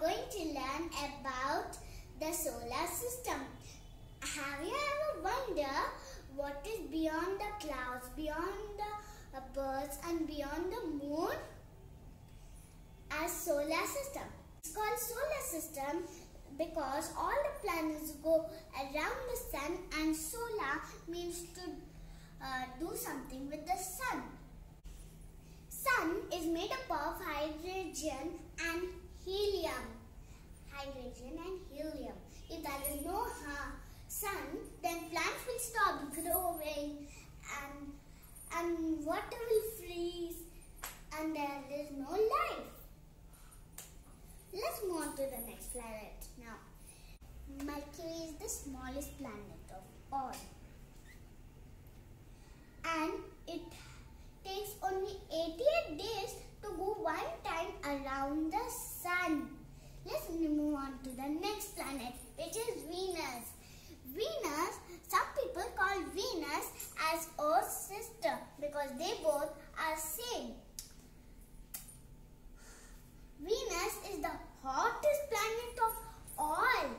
going to learn about the solar system. Have you ever wondered what is beyond the clouds, beyond the birds and beyond the moon? As solar system. It's called solar system because all the planets go around the sun, and solar means to do something with the sun. Sun is made up of hydrogen and helium. Hydrogen and helium. If there is no sun, then plants will stop growing and water will freeze and there is no life. Let's move on to the next planet now. Mercury is the smallest planet of all, and it takes only 88 days to go one time around the sun. Let's move on to the next planet, which is Venus. Venus, some people call Venus as Earth's sister because they both are same. Venus is the hottest planet of all.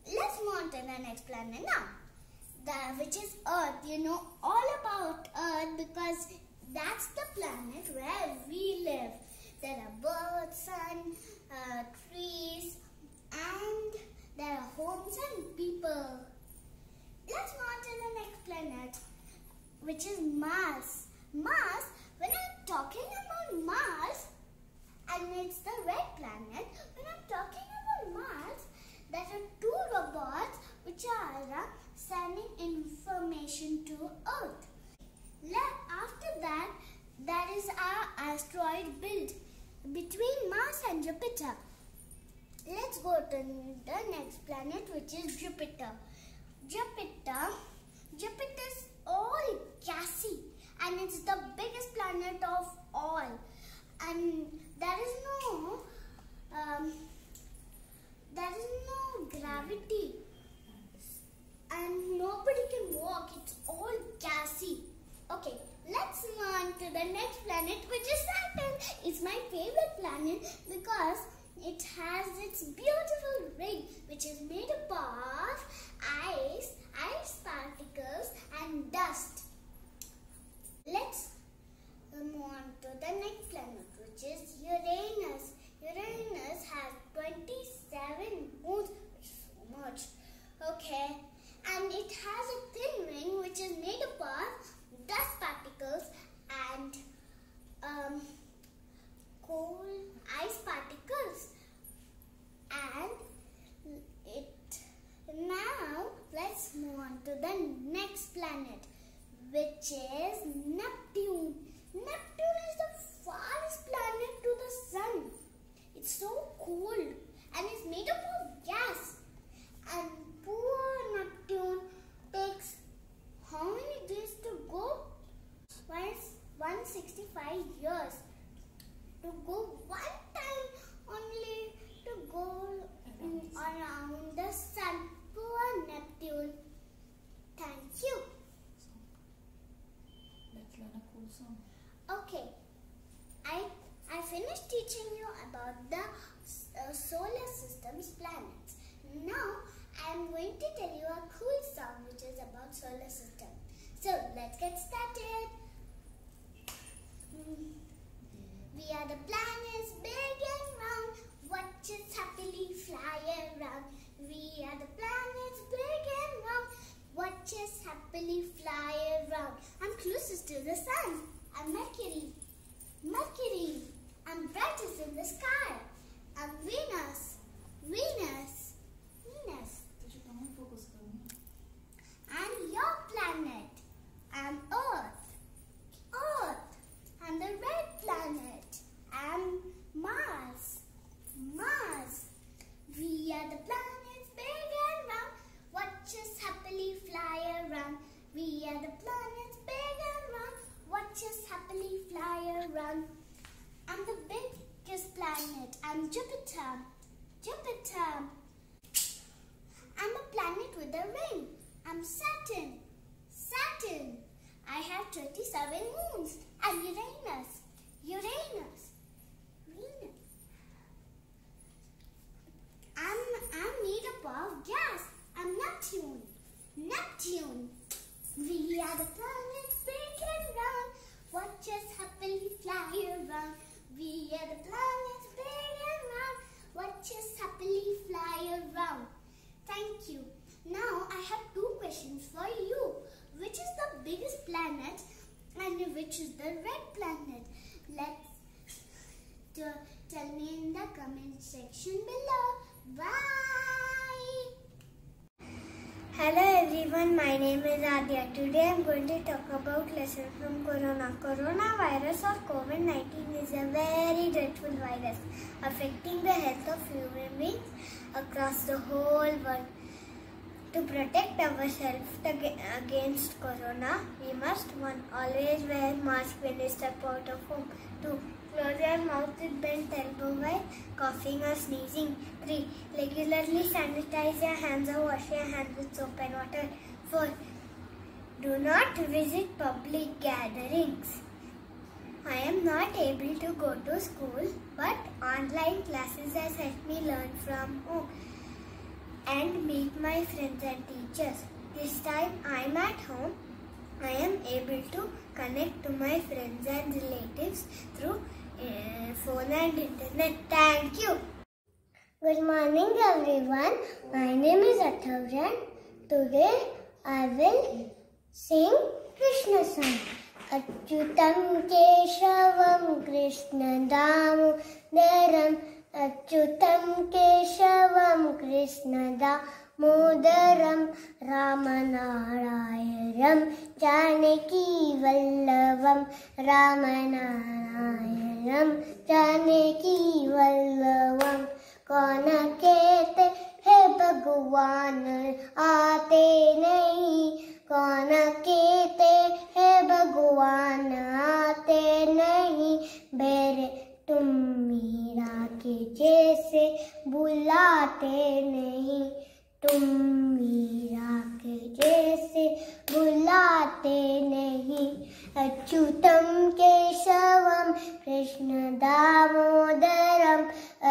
Let's move on to the next planet now, which is Earth. You know all about Earth because that's the planet where we live. There are birds, sun, trees, and there are homes and people. Let's move on to the next planet, which is Mars. Mars, when I'm talking about Mars, and it's the red planet, when I'm talking about Mars, there are two robots which are sending information to Earth. After that, there is our asteroid belt between Mars and Jupiter. Let's go to the next planet, which is Jupiter. Jupiter's all gassy, and it's the biggest planet of all. And there is no gravity, and nobody can walk. It's all gassy. Okay, let's move on to the next planet, which is Saturn. It's my favorite planet because it has its beautiful ring, which is made up of ice particles and dust. Let's move on to the next planet, which is Uranus. Uranus has 27 moons, which is so much. Okay, and it has a thin ring which is made up of dust particles and cold ice particles. And now let's move on to the next planet, which is Neptune. Neptune is the farthest planet to the sun. It's so cold and it's made up of gas. And poor Neptune takes how many days to go? 165 years to go one time only to go around the sun. Poor Neptune. Thank you. Let's learn a cool song. Okay, I finished teaching you about the solar system's planets. Now I am going to tell you a cool song which is about solar system. So let's get started. We are the planets big and round, watch us happily fly around. We are the planets big and round, watch us happily fly around. I'm closest to the sun. I'm Mercury. I'm brightest in the sky. I'm Venus. I'm your planet. I'm Earth. I'm the red planet. I'm Mars. We are the planets big and round, watch us happily fly around. We are the planets big and round, watch us happily fly around. I'm the biggest planet. I'm Jupiter. I'm a planet with a ring. I'm Saturn. I have 27 moons. And Uranus. planets and which is the red planet? Let's tell me in the comment section below. Bye. Hello everyone, my name is Adya. Today I am going to talk about lesson from Corona. Coronavirus or COVID-19 is a very dreadful virus affecting the health of human beings across the whole world. To protect ourselves against Corona, we must 1. Always wear mask when we step out of home. 2. Close your mouth with bent elbow while coughing or sneezing. 3. Regularly sanitize your hands or wash your hands with soap and water. 4. Do not visit public gatherings. I am not able to go to school, but online classes has helped me learn from home and meet my friends and teachers. This time I am at home, I am able to connect to my friends and relatives through phone and internet. Thank you. Good morning everyone. My name is Atharvan. Today I will sing Krishna song. Achyutam Keshavam Krishna Damodaram. Achyutam Keshavam Krishna Damodaram. Ramanarayanam Janaki Vallavam. Ramanarayanam Janaki Vallavam. कौन कहते है भगवान आते नहीं, कौन कहते है भगवान आते नहीं, बेरे तुम मीरा के जैसे बुलाते नहीं, तुम मीरा के जैसे बुलाते नहीं। अच्युतम केशवम कृष्ण दामोदरम।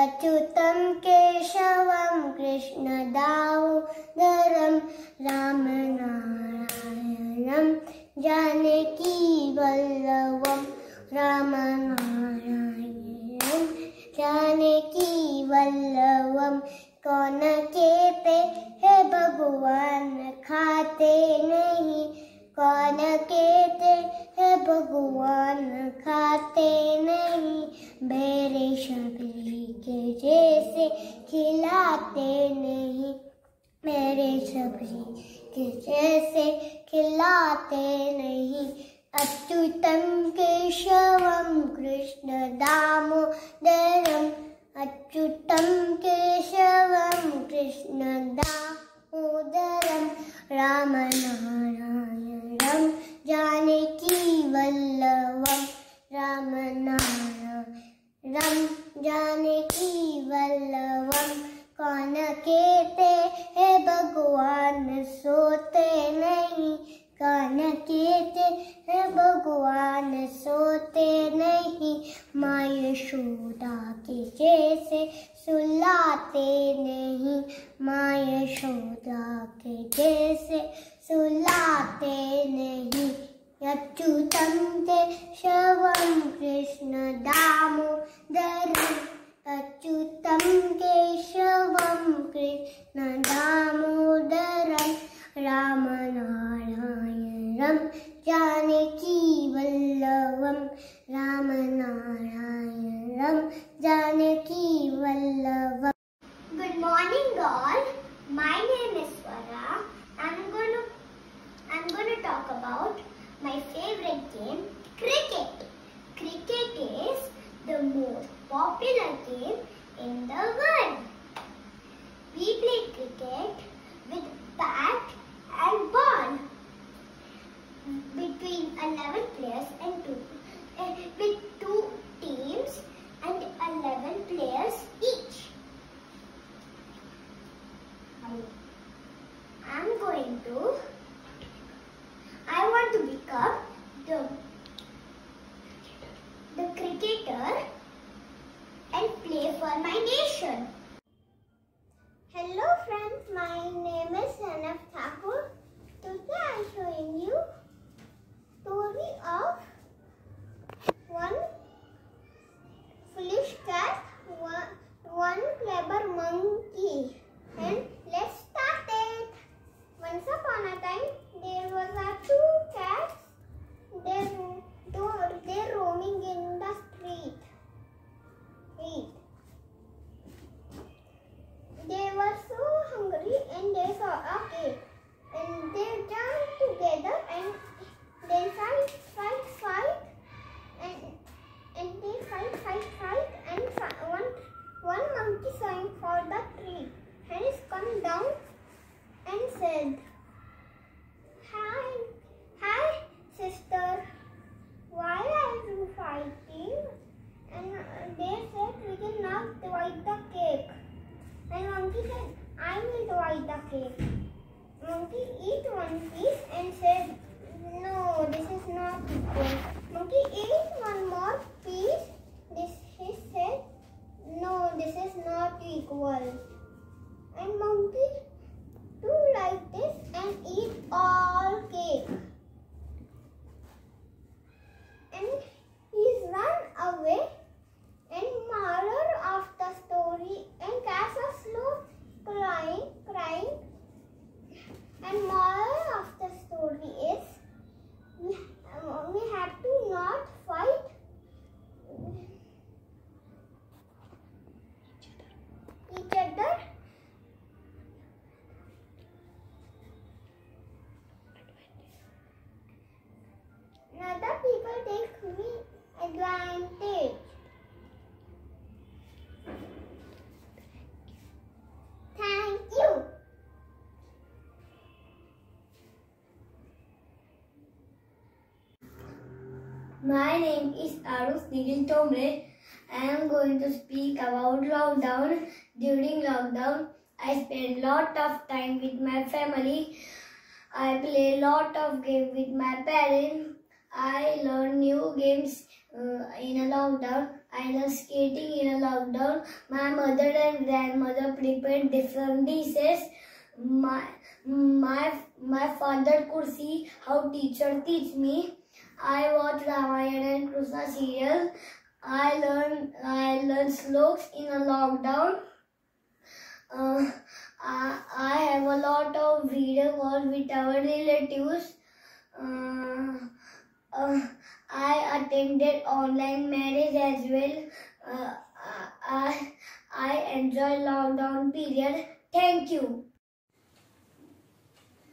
अच्युतम केशवम कृष्ण दामोदरम। राम नारायणम जानकी वल्लभम। राम नारायणम जानकी वल्लभम। कौन कहते है भगवान खाते नहीं, कौन कहते है भगवान खाते नहीं, बेरे शबरी के जैसे खिलाते नहीं, मेरे शबरी के जैसे खिलाते नहीं। अच्युतम केशवम कृष्ण दामोदरम। अच्युतम केशवम कृष्ण दामोदरम। राम नारायणम जानकी वल्लभम। राम नारायणम जानकी वल्लभम। कौन कहते है भगवान सोते नहीं, कौन कहते है भगवान सोते नहीं, माँ यशोदा के जैसे सुलाते नहीं, माँ यशोदा के जैसे सुलाते नहीं। Achyutam Keshavam Krishna Damodaram. Achyutam Keshavam Krishna Damodaram. Ram नारायणम Janaki Vallabham. Ram नारायणम Janaki Vallabham. Good morning all. My name is Swara. I'm going to talk about my favorite game, cricket. Cricket is the most popular game in the world. We play cricket with bat and ball between 11 players and with two teams and 11 players each. I want to My name is Arus Nigel Tomre. I am going to speak about lockdown. During lockdown, I spend lot of time with my family. I play lot of games with my parents. I learn new games in a lockdown. I learn skating in a lockdown. My mother and grandmother prepared different dishes. My father could see how teacher teach me. I watch Ramayana and Krishna serial. I learn sloks in a lockdown. I have a lot of video calls with our relatives. I attended online marriage as well. I enjoy lockdown period. Thank you.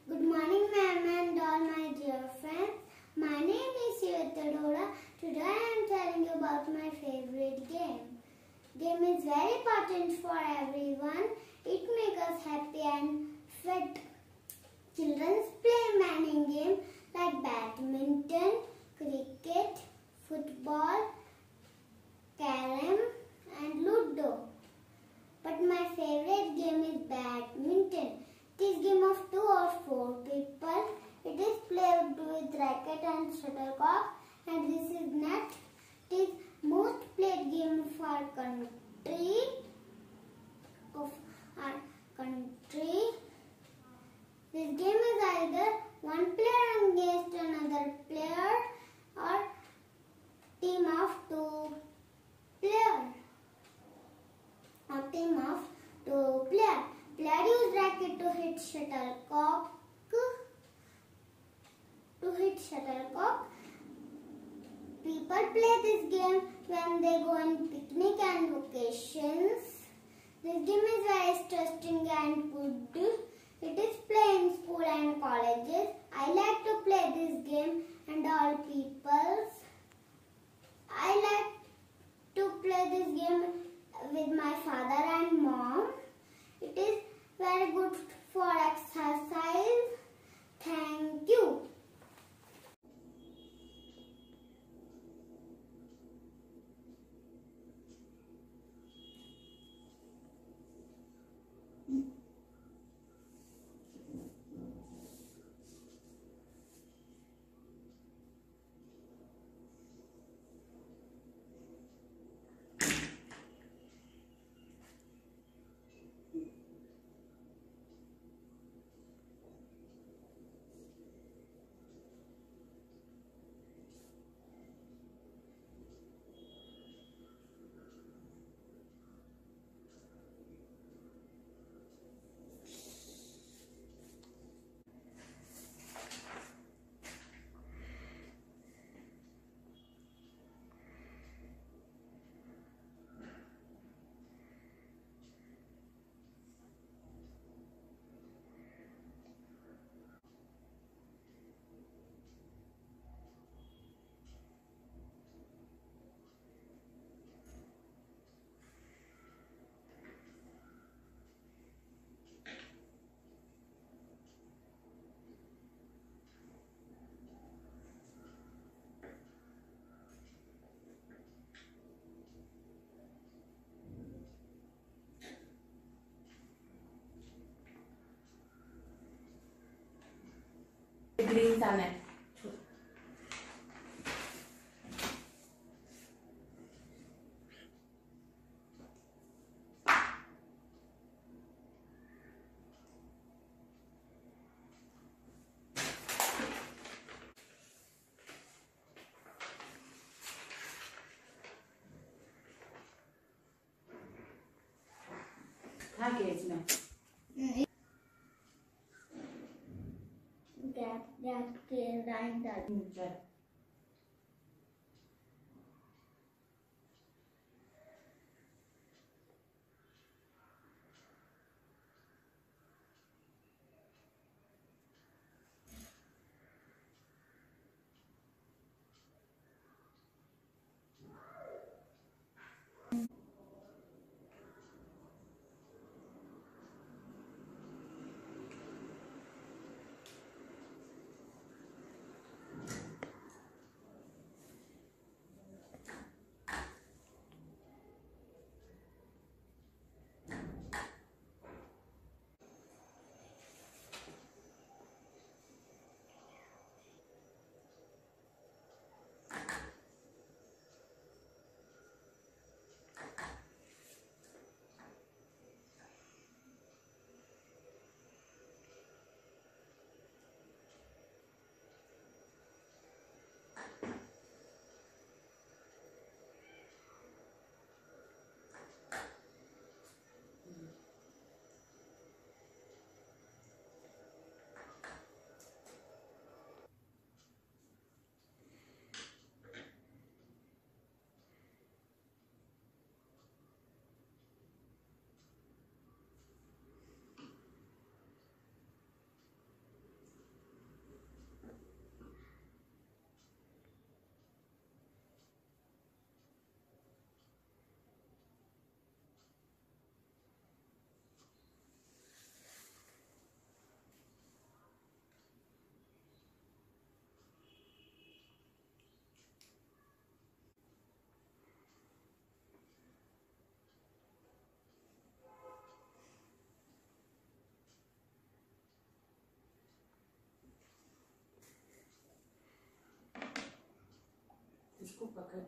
Good morning, ma'am and all my dear friends. My name is Shiveta Dora. Today I am telling you about my favorite game. Game is very important for everyone. It makes us happy and fit. Children play many games like badminton, cricket, football, carom and ludo. But my favorite game is badminton. It is a game of 2 or 4 people. It is played with racket and shuttlecock, and this is net. It is most played game of our country. This game is either one player against another player or team of 2 players. Or team of 2 players. Player use racket to hit shuttlecock. People play this game when they go on picnic and vacations. This game is very interesting and good. It is played in school and colleges. I like to play this game and all peoples. I like to play this game with my father and mom. It is very good for exercise. Thank you. Green sunlight. था क्या इसमें? Gap के line डाल. इसको पकड़.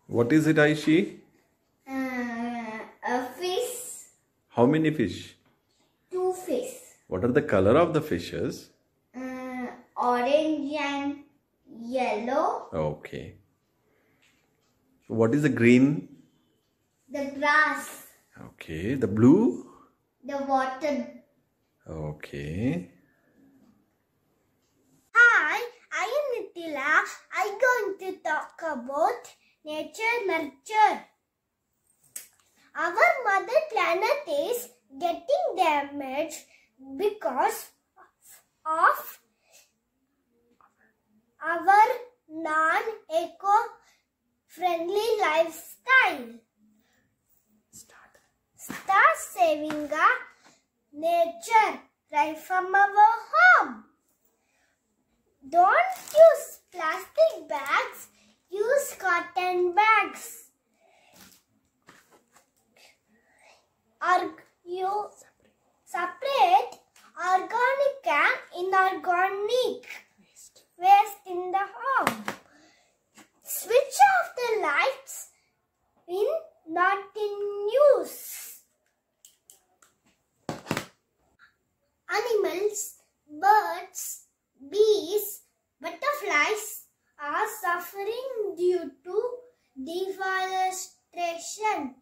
What is it, Aishi? A fish. How many fish? 2 fish. What are the color of the fishes? Orange and yellow. Okay. What is the green? The grass. Okay. The blue? The water. Okay. Hi, I am Nitila. I'm going to talk about nature nurture. Our mother planet is getting damaged because of our non-eco-friendly lifestyle. Start saving our nature right from our home. Don't use plastic bags, use cotton bags. You separate organic and inorganic waste in the home. Switch off the lights when not in use. Animals, birds, bees, butterflies are suffering due to deforestation.